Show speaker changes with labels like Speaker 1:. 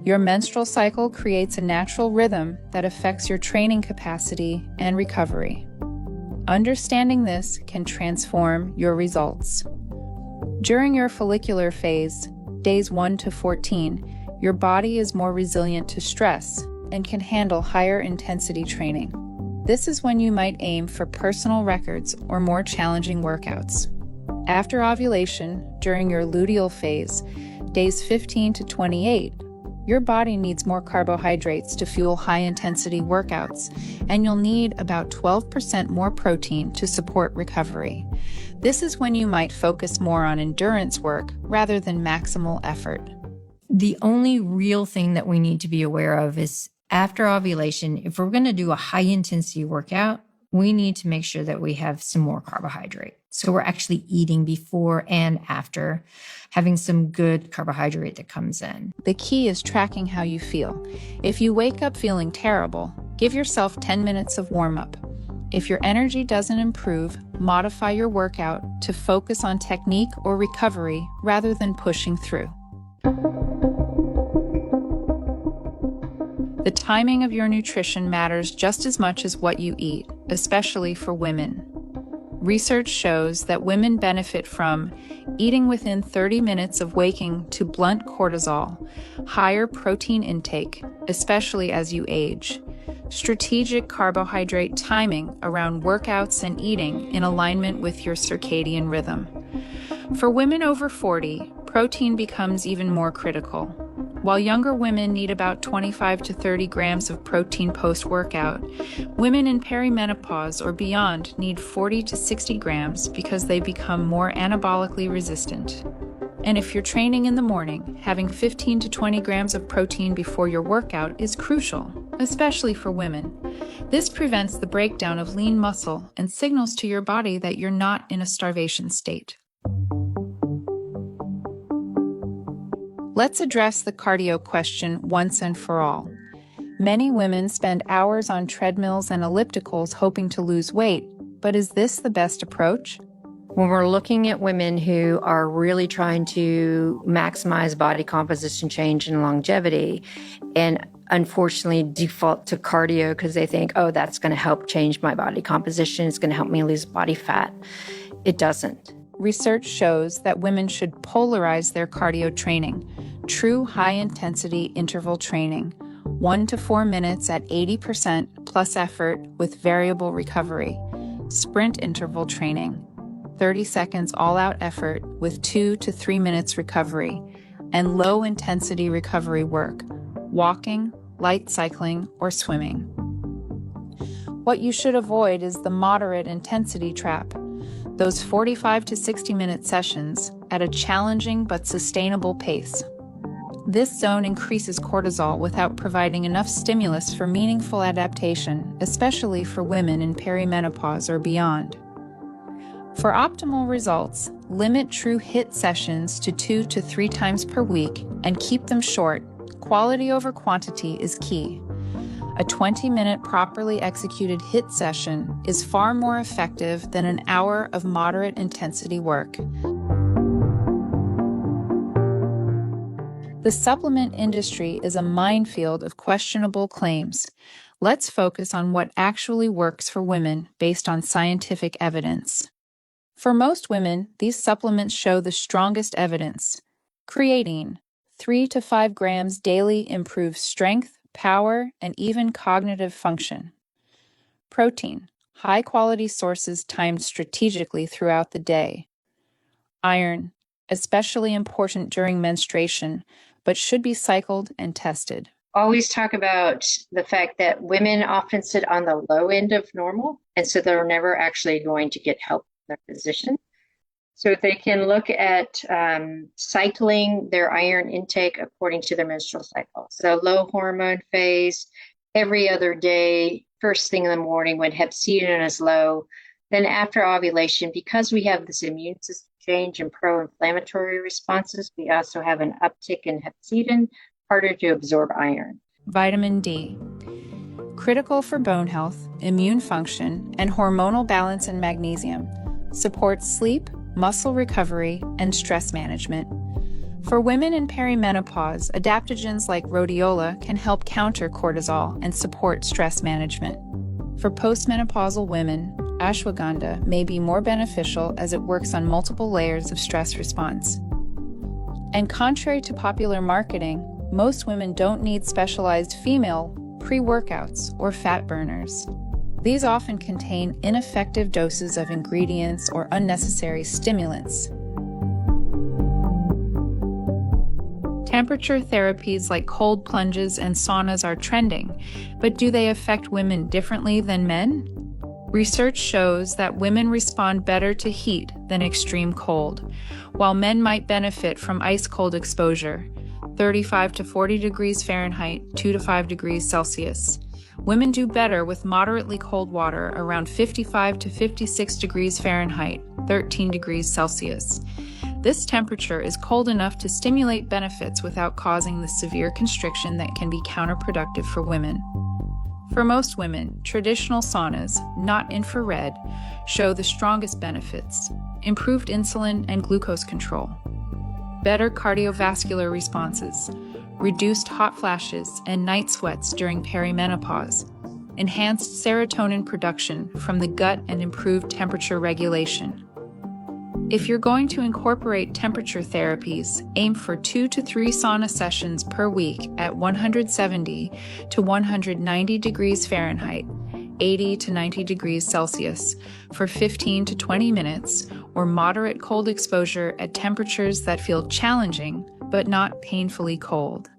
Speaker 1: Your menstrual cycle creates a natural rhythm that affects your training capacity and recovery. Understanding this can transform your results. During your follicular phase, days 1 to 14, your body is more resilient to stress and can handle higher intensity training. This is when you might aim for personal records or more challenging workouts. After ovulation, during your luteal phase, days 15 to 28, your body needs more carbohydrates to fuel high-intensity workouts, and you'll need about 12% more protein to support recovery. This is when you might focus more on endurance work rather than maximal effort.
Speaker 2: The only real thing that we need to be aware of is after ovulation, if we're going to do a high-intensity workout, we need to make sure that we have some more carbohydrate. So we're actually eating before and after, having some good carbohydrate that comes in.
Speaker 1: The key is tracking how you feel. If you wake up feeling terrible, give yourself 10 minutes of warm-up. If your energy doesn't improve, modify your workout to focus on technique or recovery rather than pushing through. The timing of your nutrition matters just as much as what you eat, especially for women. Research shows that women benefit from eating within 30 minutes of waking to blunt cortisol, higher protein intake, especially as you age, strategic carbohydrate timing around workouts and eating in alignment with your circadian rhythm. For women over 40, protein becomes even more critical. While younger women need about 25 to 30 grams of protein post-workout, women in perimenopause or beyond need 40 to 60 grams because they become more anabolically resistant. And if you're training in the morning, having 15 to 20 grams of protein before your workout is crucial, especially for women. This prevents the breakdown of lean muscle and signals to your body that you're not in a starvation state. Let's address the cardio question once and for all. Many women spend hours on treadmills and ellipticals hoping to lose weight, but is this the best approach?
Speaker 2: When we're looking at women who are really trying to maximize body composition change and longevity, and unfortunately default to cardio because they think, oh, that's going to help change my body composition, it's going to help me lose body fat, it doesn't.
Speaker 1: Research shows that women should polarize their cardio training. True high-intensity interval training, 1 to 4 minutes at 80% plus effort with variable recovery. Sprint interval training, 30 seconds all-out effort with 2 to 3 minutes recovery. And low-intensity recovery work, walking, light cycling, or swimming. What you should avoid is the moderate intensity trap. Those 45 to 60-minute sessions at a challenging but sustainable pace. This zone increases cortisol without providing enough stimulus for meaningful adaptation, especially for women in perimenopause or beyond. For optimal results, limit true HIIT sessions to 2 to 3 times per week and keep them short. Quality over quantity is key. A 20-minute properly executed HIIT session is far more effective than an hour of moderate intensity work. The supplement industry is a minefield of questionable claims. Let's focus on what actually works for women based on scientific evidence. For most women, these supplements show the strongest evidence. Creatine, 3 to 5 grams daily improves strength, power, and even cognitive function. Protein, high-quality sources timed strategically throughout the day. Iron, especially important during menstruation, but should be cycled and tested.
Speaker 3: Always talk about the fact that women often sit on the low end of normal, and so they're never actually going to get help from their physician. So if they can look at cycling their iron intake according to their menstrual cycle. So low hormone phase, every other day, first thing in the morning when hepcidin is low. Then after ovulation, because we have this immune system change in pro-inflammatory responses, we also have an uptick in hepcidin, harder to absorb iron.
Speaker 1: Vitamin D, critical for bone health, immune function, and hormonal balance, and magnesium, supports sleep, muscle recovery, and stress management. For women in perimenopause, adaptogens like rhodiola can help counter cortisol and support stress management. For postmenopausal women, ashwagandha may be more beneficial as it works on multiple layers of stress response. And contrary to popular marketing, most women don't need specialized female pre-workouts or fat burners. These often contain ineffective doses of ingredients or unnecessary stimulants. Temperature therapies like cold plunges and saunas are trending, but do they affect women differently than men? Research shows that women respond better to heat than extreme cold, while men might benefit from ice-cold exposure, 35 to 40 degrees Fahrenheit, 2 to 5 degrees Celsius. Women do better with moderately cold water around 55 to 56 degrees Fahrenheit, 13 degrees Celsius. This temperature is cold enough to stimulate benefits without causing the severe constriction that can be counterproductive for women. For most women, traditional saunas, not infrared, show the strongest benefits: improved insulin and glucose control, better cardiovascular responses, reduced hot flashes and night sweats during perimenopause, enhanced serotonin production from the gut and improved temperature regulation. If you're going to incorporate temperature therapies, aim for 2 to 3 sauna sessions per week at 170 to 190 degrees Fahrenheit, 80 to 90 degrees Celsius, for 15 to 20 minutes, or moderate cold exposure at temperatures that feel challenging but not painfully cold.